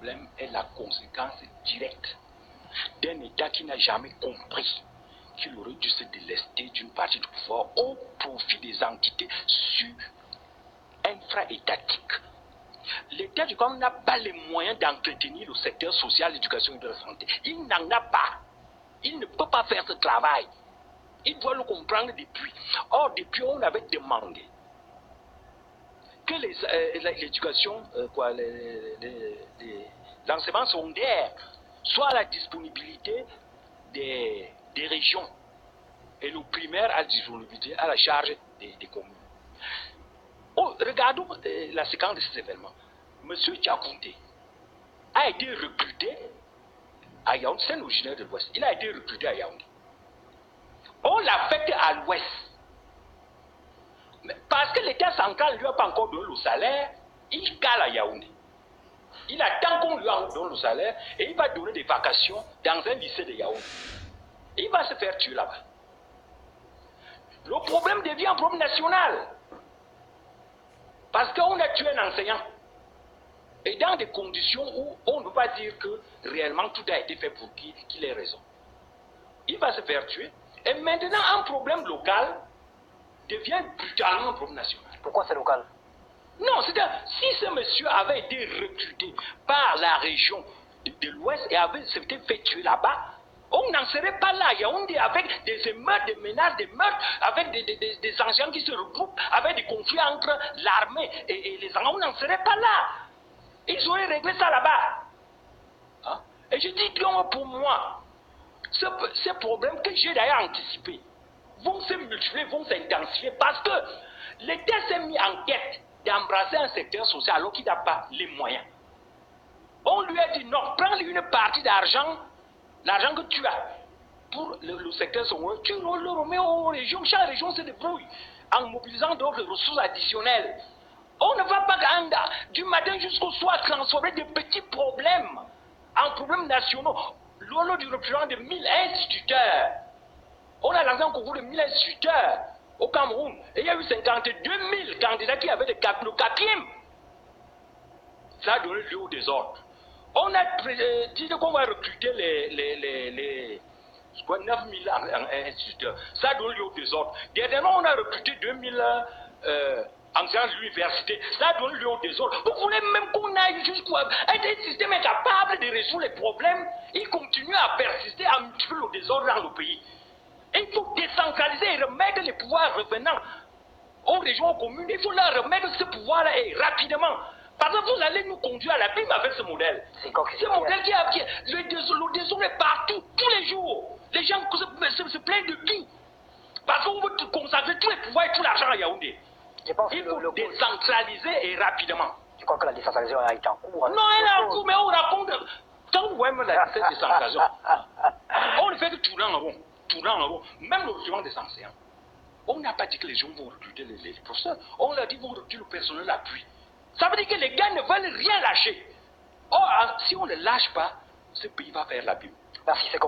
problème est la conséquence directe d'un État qui n'a jamais compris qu'il aurait dû se délester d'une partie du pouvoir au profit des entités infra-étatiques. L'État du Congo n'a pas les moyens d'entretenir le secteur social, l'éducation et de la santé. Il n'en a pas. Il ne peut pas faire ce travail. Il doit le comprendre depuis. Or, depuis, on avait demandé que l'éducation, l'enseignement secondaire soit à la disponibilité des régions et le primaire à la disponibilité, à la charge des communes. Regardons la séquence de ces événements. Monsieur Tchakounté a été recruté à Yaoundé, c'est un originaire de l'Ouest. Il a été recruté à Yaoundé. On l'affecte à l'Ouest. Parce que l'État central ne lui a pas encore donné le salaire, il cale à Yaoundé. Il attend qu'on lui donne le salaire et il va donner des vacations dans un lycée de Yaoundé. Il va se faire tuer là-bas. Le problème devient un problème national. Parce qu'on a tué un enseignant. Et dans des conditions où on ne peut pas dire que réellement tout a été fait pour qu'il ait raison. Il va se faire tuer. Et maintenant, un problème local devient brutalement un problème national. Pourquoi c'est local? Non, c'est-à-dire, si ce monsieur avait été recruté par la région de l'Ouest et avait été fait tuer là-bas, on n'en serait pas là. Yaoundé avec des émeutes, des menaces, des meurtres, avec des anciens qui se regroupent, avec des conflits entre l'armée et les enfants, on n'en serait pas là. Ils auraient réglé ça là-bas. Hein? Et je dis donc pour moi, ces problèmes que j'ai d'ailleurs anticipés vont se multiplier, vont s'intensifier parce que l'État s'est mis en quête d'embrasser un secteur social alors qu'il n'a pas les moyens. On lui a dit non, prends une partie d'argent, l'argent que tu as pour le secteur secondaire, tu le remets aux régions, chaque région se débrouille en mobilisant d'autres ressources additionnelles. On ne va pas du matin jusqu'au soir transformer des petits problèmes en problèmes nationaux. Lors du représentant de 1000 instituteurs, on a lancé un concours de 1000 instituteurs au Cameroun. Et il y a eu 52 000 candidats qui avaient le quatrième. Ça a donné lieu au désordre. On a dit qu'on va recruter les 9000 instituteurs. Ça a donné lieu au désordre. Dernièrement, on a recruté 2000 enseignants de l'université. Ça a donné lieu au désordre. Vous voulez même qu'on aille jusqu'où un système incapable de résoudre les problèmes, il continue à persister, à multiplier le désordre dans le pays. Et il faut décentraliser et remettre les pouvoirs revenant aux régions, aux communes. Il faut leur remettre ce pouvoir-là et rapidement. Parce que vous allez nous conduire à l'abîme avec ce modèle. Ce modèle le désordre est partout, tous les jours. Les gens se plaignent de tout. Parce qu'on veut consacrer tous les pouvoirs et tout l'argent à Yaoundé. Il faut décentraliser et rapidement. Je crois que la décentralisation a été en cours. Non, elle est en cours, mais on raconte. Quand vous voyez cette décentralisation, on ne fait que tourner en rond. Même le recrutement des enseignants. On n'a pas dit que les gens vont recruter les professeurs. On leur dit qu'ils vont recruter le personnel d'appui. Ça veut dire que les gars ne veulent rien lâcher. Or, si on ne lâche pas, ce pays va faire l'abîme. Merci, c'est